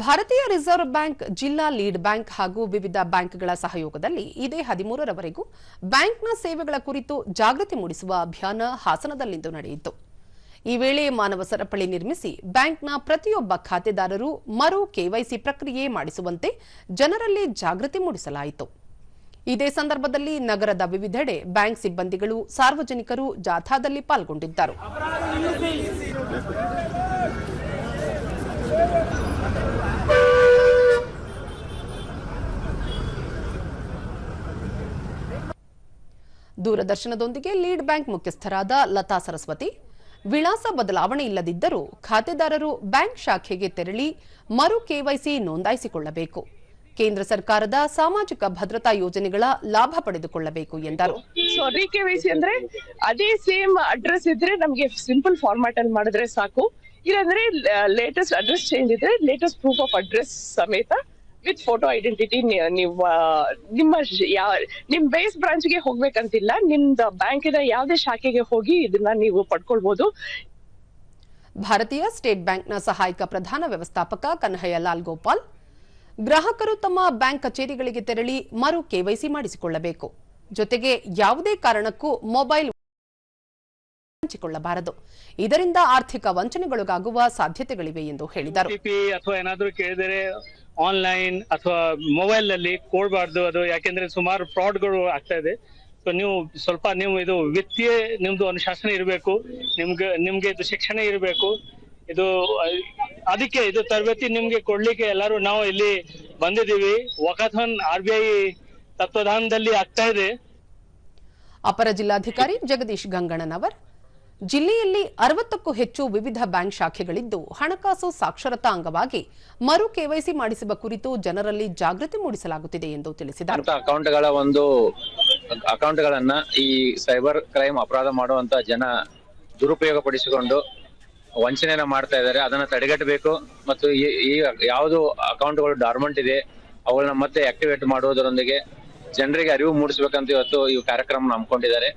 ಭಾರತೀಯ reserve bank, ಜಿಲ್ಲಾ lead bank ಹಾಗೂ ವಿವಿಧ ಬ್ಯಾಂಕ್ಗಳ ಸಹಯೋಗದಲ್ಲಿ ಇದೇ 13ರವರೆಗೂ ಬ್ಯಾಂಕ್ನ ಸೇವೆಗಳ ಕುರಿತು ಜಾಗೃತಿ ಮೂಡಿಸುವ ಅಭಿಯಾನ ಹಾಸನದಲ್ಲಿಂದು ನಡೆಯಿತು. ಈ ವೇಳೆ ಮಾನವ ಸರಪಳಿ ನಿರ್ಮಿಸಿ ಬ್ಯಾಂಕ್ನ ಪ್ರತಿಯೊಬ್ಬ ಖಾತೆದಾರರು ಮರು ಕೆವೈಸಿ ಪ್ರಕ್ರಿಯೆ ಮಾಡಿಸುವಂತೆ ಜನರಲ್ಲಿ ಜಾಗೃತಿ ಮೂಡಿಸಲಾಯಿತು. ಇದೇ ಸಂದರ್ಭದಲ್ಲಿ ನಗರದ ವಿವಿಧೆಡೆ ಬ್ಯಾಂಕ್ ಸಿಬ್ಬಂದಿಗಳು, ಸಾರ್ವಜನಿಕರು ಜಾಥಾದಲ್ಲಿ ಪಾಲ್ಗೊಂಡಿದ್ದರು. ದೂರದರ್ಶನದೊಂದಿಗೆ ಲೀಡ್ ಬ್ಯಾಂಕ್ ಮುಖ್ಯಸ್ಥರಾದ ಲತಾ ಸರಸ್ವತಿ, ವಿಳಾಸ ಬದಲಾವಣೆ ಇಲ್ಲದಿದ್ದರೂ ಖಾತೆದಾರರು ಬ್ಯಾಂಕ್ ಶಾಖೆಗೆ ತೆರಳಿ ಮರು ಕೆವೈಸಿ ನೋಂದಾಯಿಸಿಕೊಳ್ಳಬೇಕು, ಕೇಂದ್ರ ಸರ್ಕಾರದ ಸಾಮಾಜಿಕ ಭದ್ರತಾ ಯೋಜನೆಗಳ ಲಾಭ ಪಡೆದುಕೊಳ್ಳಬೇಕು ಎಂದರು. ಕೆವೈಸಿ ಅಂದ್ರೆ ಅದೇ ಸೇಮ್ ಅಡ್ರೆಸ್ ಇದ್ರೆ ನಮಗೆ ಸಿಂಪಲ್ ಫಾರ್ಮ್ಯಾಟ್ ಅಲ್ಲಿ ಮಾಡಿದ್ರೆ ಸಾಕು. ಇಲ್ಲಾಂದ್ರೆ ಲೇಟೆಸ್ಟ್ ಅಡ್ರೆಸ್ ಚೇಂಜ್ ಇದ್ರೆ ಲೇಟೆಸ್ಟ್ ಪ್ರೂಫ್ ಆಫ್ ಅಡ್ರೆಸ್ ಸಮೇತ ವಿತ್ ಫೋಟೋ ಐಡೆಂಟಿಟಿ ನಿಮ್ ಬೇಸ್ ಬ್ರಾಂಚ್ ಗೆ ಹೋಗ್ಬೇಕಂತಿಲ್ಲ, ನಿಮ್ದು ಬ್ಯಾಂಕಿನ ಯಾವುದೇ ಶಾಖೆಗೆ ಹೋಗಿ ಇದನ್ನ ನೀವು ಪಡ್ಕೊಳ್ಬಹುದು. ಭಾರತೀಯ ಸ್ಟೇಟ್ ಬ್ಯಾಂಕ್ನ ಸಹಾಯಕ ಪ್ರಧಾನ ವ್ಯವಸ್ಥಾಪಕ ಕನ್ಹಯ್ಯ ಲಾಲ್ ಗೋಪಾಲ್, ಗ್ರಾಹಕರು ತಮ್ಮ ಬ್ಯಾಂಕ್ ಕಚೇರಿಗಳಿಗೆ ತೆರಳಿ ಮರು ಕೆವೈಸಿ ಮಾಡಿಸಿಕೊಳ್ಳಬೇಕು. ಜೊತೆಗೆ ಯಾವುದೇ ಕಾರಣಕ್ಕೂ ಮೊಬೈಲ್ ಹಂಚಿಕೊಳ್ಳಬಾರದು, ಇದರಿಂದ ಆರ್ಥಿಕ ವಂಚನೆಗೊಳಗಾಗುವ ಸಾಧ್ಯತೆಗಳಿವೆ ಎಂದು ಹೇಳಿದರು. ಅಥವಾ ಏನಾದ್ರೂ ಕೇಳಿದರೆ ಆನ್ಲೈನ್ ಅಥವಾ ಮೊಬೈಲ್ ನಲ್ಲಿ ಕೊಡಬಾರ್ದು, ಅದು ಯಾಕೆಂದ್ರೆ ಸುಮಾರು ಫ್ರಾಡ್ಗಳು ಆಗ್ತಾ ಇದೆ. ಸೊ ನೀವು ಇದು ವಿತ್ತೀಯ ನಿಮ್ದು ಅನುಶಾಸನ ಇರಬೇಕು, ನಿಮ್ಗೆ ಇದು ಶಿಕ್ಷಣ ಇರಬೇಕು. ಇದು ಅದಕ್ಕೆ ಇದು ತರಬೇತಿ ನಿಮ್ಗೆ ಕೊಡ್ಲಿಕ್ಕೆ ಎಲ್ಲರೂ ನಾವು ಇಲ್ಲಿ ಬಂದಿದ್ದೀವಿ. ವಕಾಥನ್ RBI ತತ್ವಧಾನದಲ್ಲಿ ಆಗ್ತಾ ಇದೆ. ಅಪರ ಜಿಲ್ಲಾಧಿಕಾರಿ ಜಗದೀಶ್ ಗಂಗಣ್ಣನವರ್, ಜಿಲ್ಲೆಯಲ್ಲಿ 60ಕ್ಕೂ ಹೆಚ್ಚು ವಿವಿಧ ಬ್ಯಾಂಕ್ ಶಾಖೆಗಳಿದ್ದು ಹಣಕಾಸು ಸಾಕ್ಷರತಾ ಅಂಗವಾಗಿ ಮರು ಕೆವೈಸಿ ಮಾಡಿಸುವ ಕುರಿತು ಜನರಲ್ಲಿ ಜಾಗೃತಿ ಮೂಡಿಸಲಾಗುತ್ತಿದೆ ಎಂದು ತಿಳಿಸಿದರು. ಅಕೌಂಟ್ಗಳನ್ನ ಈ ಸೈಬರ್ ಕ್ರೈಮ್ ಅಪರಾಧ ಮಾಡುವಂತ ಜನ ದುರುಪಯೋಗ ಪಡಿಸಿಕೊಂಡು ವಂಚನೆಯನ್ನ ಮಾಡ್ತಾ ಇದ್ದಾರೆ. ಅದನ್ನ ತಡೆಗಟ್ಟಬೇಕು ಮತ್ತು ಈ ಯಾವುದು ಅಕೌಂಟ್ಗಳು ಡಾರ್ಮೆಂಟ್ ಇದೆ ಅವುಗಳನ್ನ ಮತ್ತೆ ಆಕ್ಟಿವೇಟ್ ಮಾಡುವುದರೊಂದಿಗೆ ಜನರಿಗೆ ಅರಿವು ಮೂಡಿಸಬೇಕಂತ ಇವತ್ತು ಈ ಕಾರ್ಯಕ್ರಮ ಹಮ್ಮಿಕೊಂಡಿದ್ದಾರೆ.